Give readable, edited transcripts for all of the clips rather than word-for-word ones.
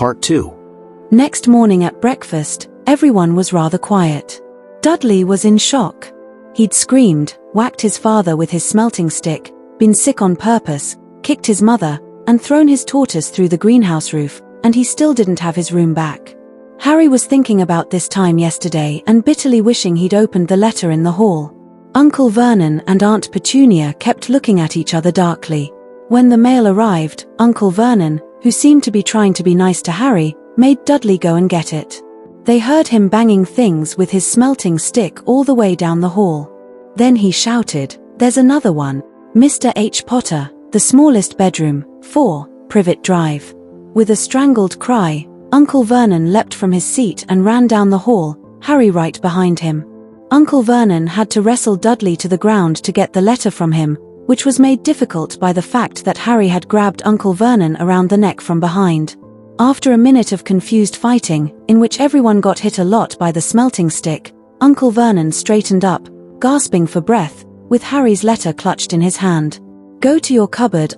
Part 2. Next morning at breakfast, everyone was rather quiet. Dudley was in shock. He'd screamed, whacked his father with his smelting stick, been sick on purpose, kicked his mother, and thrown his tortoise through the greenhouse roof, and he still didn't have his room back. Harry was thinking about this time yesterday and bitterly wishing he'd opened the letter in the hall. Uncle Vernon and Aunt Petunia kept looking at each other darkly. When the mail arrived, Uncle Vernon, who seemed to be trying to be nice to Harry, made Dudley go and get it. They heard him banging things with his smelting stick all the way down the hall. Then he shouted, "There's another one. Mr. H. Potter, the smallest bedroom, 4, Privet Drive." With a strangled cry, Uncle Vernon leapt from his seat and ran down the hall, Harry right behind him. Uncle Vernon had to wrestle Dudley to the ground to get the letter from him, which was made difficult by the fact that Harry had grabbed Uncle Vernon around the neck from behind. After a minute of confused fighting, in which everyone got hit a lot by the smelting stick, Uncle Vernon straightened up, gasping for breath, with Harry's letter clutched in his hand. "Go to your cupboard,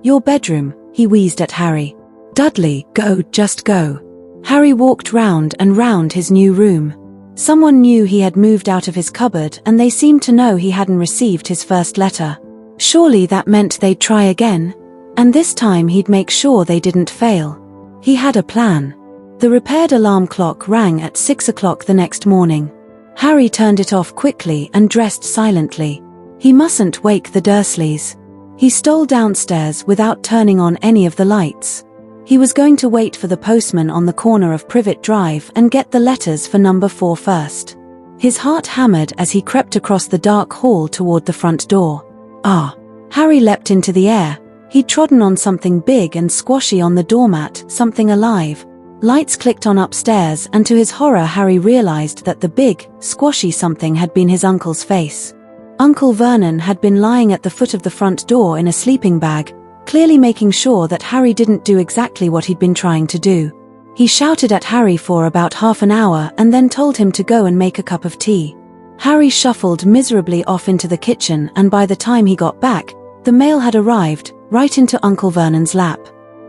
your bedroom," he wheezed at Harry. "Dudley, go, just go." Harry walked round and round his new room. Someone knew he had moved out of his cupboard and they seemed to know he hadn't received his first letter. Surely that meant they'd try again? And this time he'd make sure they didn't fail. He had a plan. The repaired alarm clock rang at 6 o'clock the next morning. Harry turned it off quickly and dressed silently. He mustn't wake the Dursleys. He stole downstairs without turning on any of the lights. He was going to wait for the postman on the corner of Privet Drive and get the letters for number 4 first. His heart hammered as he crept across the dark hall toward the front door. Harry leapt into the air. He'd trodden on something big and squashy on the doormat, something alive. Lights clicked on upstairs and to his horror Harry realized that the big, squashy something had been his uncle's face. Uncle Vernon had been lying at the foot of the front door in a sleeping bag, clearly making sure that Harry didn't do exactly what he'd been trying to do. He shouted at Harry for about half an hour and then told him to go and make a cup of tea. Harry shuffled miserably off into the kitchen and by the time he got back, the mail had arrived, right into Uncle Vernon's lap.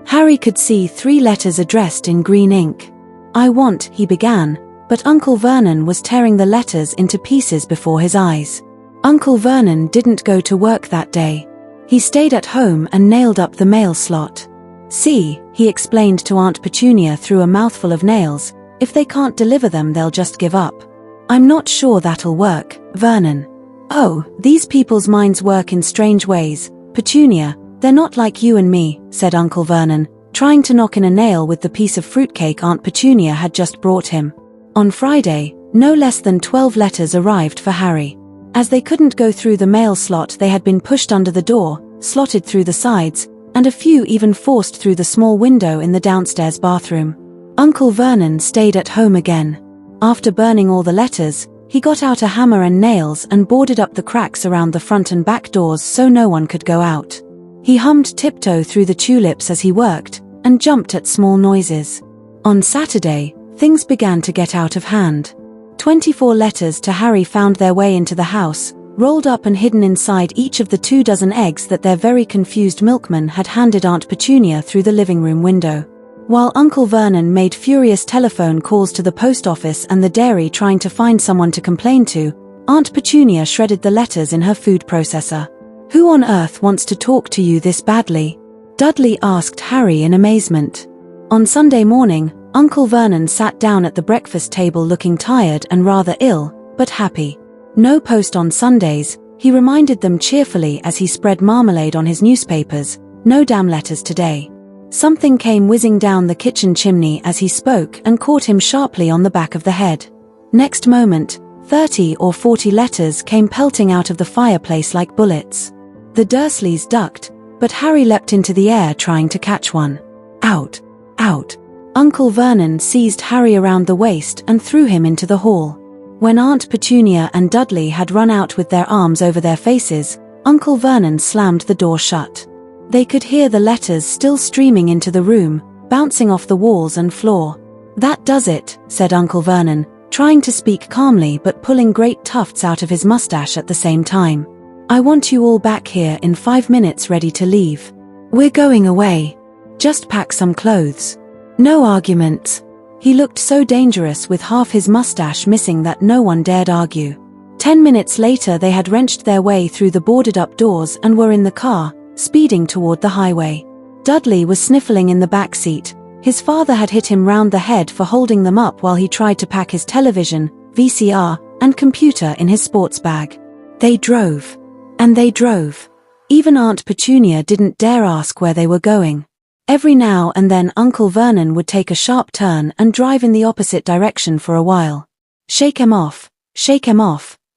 Harry could see 3 letters addressed in green ink. "I want," he began, but Uncle Vernon was tearing the letters into pieces before his eyes. Uncle Vernon didn't go to work that day. He stayed at home and nailed up the mail slot. "See," he explained to Aunt Petunia through a mouthful of nails, "if they can't deliver them they'll just give up." "I'm not sure that'll work, Vernon." "Oh, these people's minds work in strange ways, Petunia. They're not like you and me," said Uncle Vernon, trying to knock in a nail with the piece of fruitcake Aunt Petunia had just brought him. On Friday, no less than 12 letters arrived for Harry. As they couldn't go through the mail slot they had been pushed under the door, slotted through the sides, and a few even forced through the small window in the downstairs bathroom. Uncle Vernon stayed at home again. After burning all the letters, he got out a hammer and nails and boarded up the cracks around the front and back doors so no one could go out. He hummed Tiptoe Through the Tulips as he worked, and jumped at small noises. On Saturday, things began to get out of hand. 24 letters to Harry found their way into the house, rolled up and hidden inside each of the 24 eggs that their very confused milkman had handed Aunt Petunia through the living room window. While Uncle Vernon made furious telephone calls to the post office and the dairy trying to find someone to complain to, Aunt Petunia shredded the letters in her food processor. "Who on earth wants to talk to you this badly?" Dudley asked Harry in amazement. On Sunday morning, Uncle Vernon sat down at the breakfast table looking tired and rather ill, but happy. No post on Sundays, he reminded them cheerfully as he spread marmalade on his newspapers, "No damn letters today." Something came whizzing down the kitchen chimney as he spoke and caught him sharply on the back of the head. Next moment, 30 or 40 letters came pelting out of the fireplace like bullets. The Dursleys ducked, but Harry leapt into the air trying to catch one. "Out! Out!" Uncle Vernon seized Harry around the waist and threw him into the hall. When Aunt Petunia and Dudley had run out with their arms over their faces, Uncle Vernon slammed the door shut. They could hear the letters still streaming into the room, bouncing off the walls and floor. "That does it," said Uncle Vernon, trying to speak calmly but pulling great tufts out of his mustache at the same time. "I want you all back here in 5 minutes ready to leave. We're going away. Just pack some clothes." No arguments. He looked so dangerous with half his mustache missing that no one dared argue. 10 minutes later they had wrenched their way through the boarded-up doors and were in the car, speeding toward the highway. Dudley was sniffling in the back seat. His father had hit him round the head for holding them up while he tried to pack his television, VCR, and computer in his sports bag. They drove. And they drove. Even Aunt Petunia didn't dare ask where they were going. Every now and then Uncle Vernon would take a sharp turn and drive in the opposite direction for a while. Shake 'em off,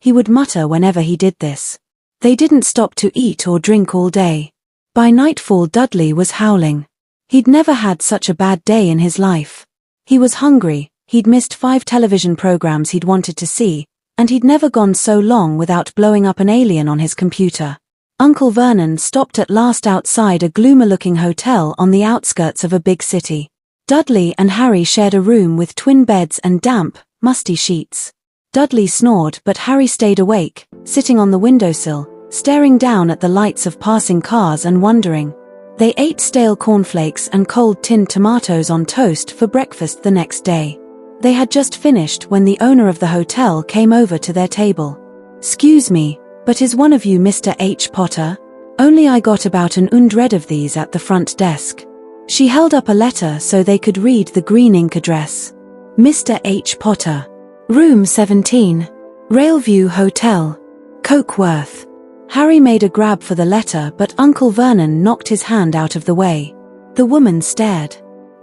he would mutter whenever he did this. They didn't stop to eat or drink all day. By nightfall Dudley was howling. He'd never had such a bad day in his life. He was hungry, he'd missed 5 television programs he'd wanted to see, and he'd never gone so long without blowing up an alien on his computer. Uncle Vernon stopped at last outside a gloomy-looking hotel on the outskirts of a big city. Dudley and Harry shared a room with twin beds and damp, musty sheets. Dudley snored but Harry stayed awake, sitting on the windowsill, staring down at the lights of passing cars and wondering. They ate stale cornflakes and cold tinned tomatoes on toast for breakfast the next day. They had just finished when the owner of the hotel came over to their table. "Excuse me, but is one of you Mr. H. Potter? Only I got about an hundred of these at the front desk." She held up a letter so they could read the green ink address. Mr. H. Potter. Room 17. Railview Hotel. Cokeworth. Harry made a grab for the letter but Uncle Vernon knocked his hand out of the way. The woman stared.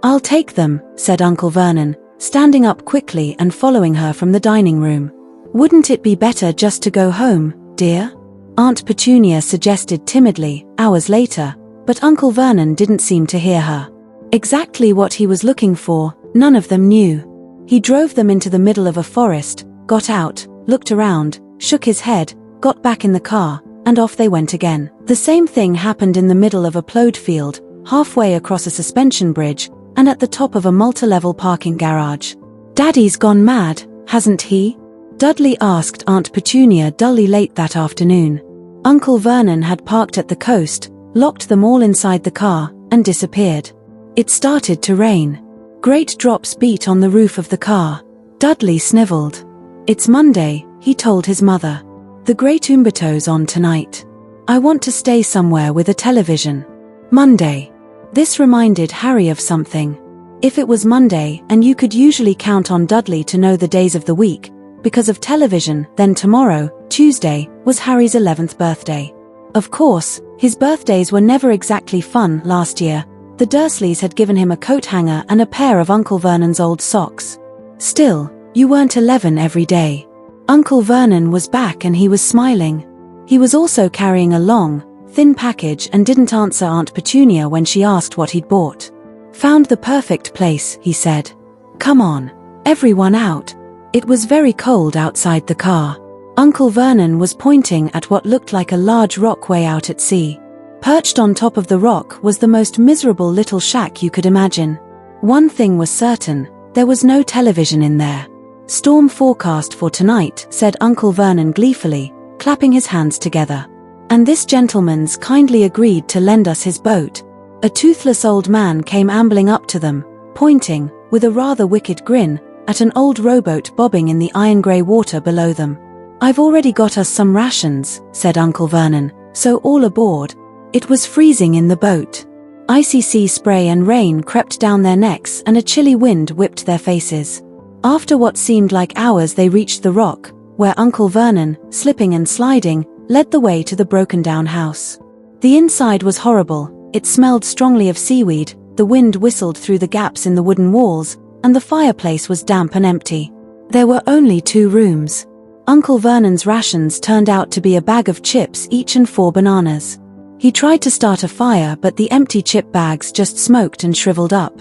"I'll take them," said Uncle Vernon, standing up quickly and following her from the dining room. "Wouldn't it be better just to go home, dear?" Aunt Petunia suggested timidly, hours later, but Uncle Vernon didn't seem to hear her. Exactly what he was looking for, none of them knew. He drove them into the middle of a forest, got out, looked around, shook his head, got back in the car, and off they went again. The same thing happened in the middle of a plowed field, halfway across a suspension bridge, and at the top of a multi-level parking garage. "Daddy's gone mad, hasn't he?" Dudley asked Aunt Petunia dully late that afternoon. Uncle Vernon had parked at the coast, locked them all inside the car, and disappeared. It started to rain. Great drops beat on the roof of the car. Dudley snivelled. "It's Monday," he told his mother. "The Great Umbato's on tonight. I want to stay somewhere with a television." Monday. This reminded Harry of something. If it was Monday and you could usually count on Dudley to know the days of the week, because of television, then tomorrow, Tuesday, was Harry's 11th birthday. Of course, his birthdays were never exactly fun last year. The Dursleys had given him a coat hanger and a pair of Uncle Vernon's old socks. Still, you weren't 11 every day. Uncle Vernon was back and he was smiling. He was also carrying a long, thin package and didn't answer Aunt Petunia when she asked what he'd bought. "Found the perfect place," he said. "Come on, everyone out." It was very cold outside the car. Uncle Vernon was pointing at what looked like a large rock way out at sea. Perched on top of the rock was the most miserable little shack you could imagine. One thing was certain, there was no television in there. "Storm forecast for tonight," said Uncle Vernon gleefully, clapping his hands together. "And this gentleman's kindly agreed to lend us his boat." A toothless old man came ambling up to them, pointing, with a rather wicked grin, at an old rowboat bobbing in the iron-grey water below them. "I've already got us some rations," said Uncle Vernon, "so all aboard." It was freezing in the boat. Icy sea spray and rain crept down their necks and a chilly wind whipped their faces. After what seemed like hours they reached the rock, where Uncle Vernon, slipping and sliding, led the way to the broken-down house. The inside was horrible. It smelled strongly of seaweed, the wind whistled through the gaps in the wooden walls, and the fireplace was damp and empty. There were only 2 rooms. Uncle Vernon's rations turned out to be a bag of chips each and 4 bananas. He tried to start a fire but the empty chip bags just smoked and shriveled up.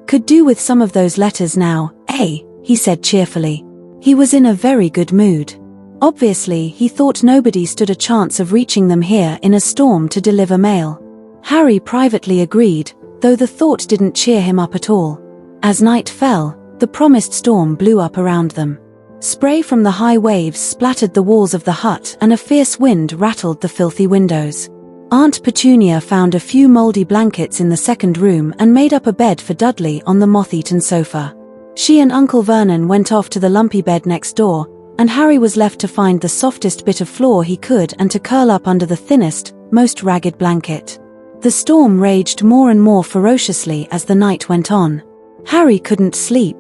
"Could do with some of those letters now, eh?" he said cheerfully. He was in a very good mood. Obviously, he thought nobody stood a chance of reaching them here in a storm to deliver mail. Harry privately agreed, though the thought didn't cheer him up at all. As night fell, the promised storm blew up around them. Spray from the high waves splattered the walls of the hut and a fierce wind rattled the filthy windows. Aunt Petunia found a few moldy blankets in the second room and made up a bed for Dudley on the moth-eaten sofa. She and Uncle Vernon went off to the lumpy bed next door, and Harry was left to find the softest bit of floor he could and to curl up under the thinnest, most ragged blanket. The storm raged more and more ferociously as the night went on. Harry couldn't sleep.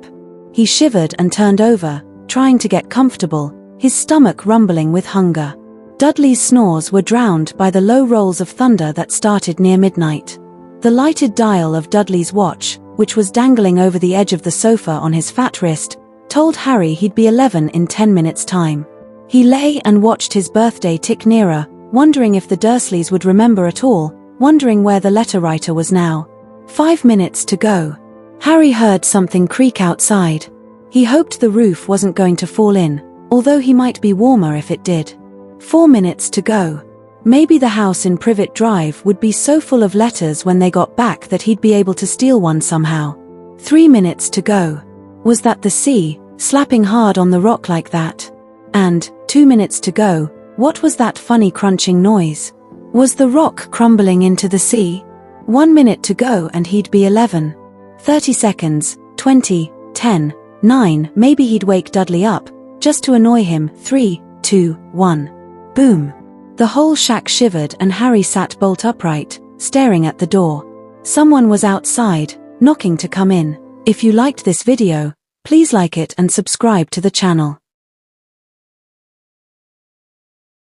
He shivered and turned over, trying to get comfortable, his stomach rumbling with hunger. Dudley's snores were drowned by the low rolls of thunder that started near midnight. The lighted dial of Dudley's watch, which was dangling over the edge of the sofa on his fat wrist, told Harry he'd be 11 in 10 minutes' time. He lay and watched his birthday tick nearer, wondering if the Dursleys would remember at all, wondering where the letter writer was now. 5 minutes to go. Harry heard something creak outside. He hoped the roof wasn't going to fall in, although he might be warmer if it did. 4 minutes to go. Maybe the house in Privet Drive would be so full of letters when they got back that he'd be able to steal one somehow. 3 minutes to go. Was that the sea, slapping hard on the rock like that? And, 2 minutes to go, what was that funny crunching noise? Was the rock crumbling into the sea? 1 minute to go and he'd be 11. 30 seconds, 20, 10, 9, maybe he'd wake Dudley up, just to annoy him. 3, 2, 1. Boom. The whole shack shivered and Harry sat bolt upright, staring at the door. Someone was outside, knocking to come in. If you liked this video, please like it and subscribe to the channel.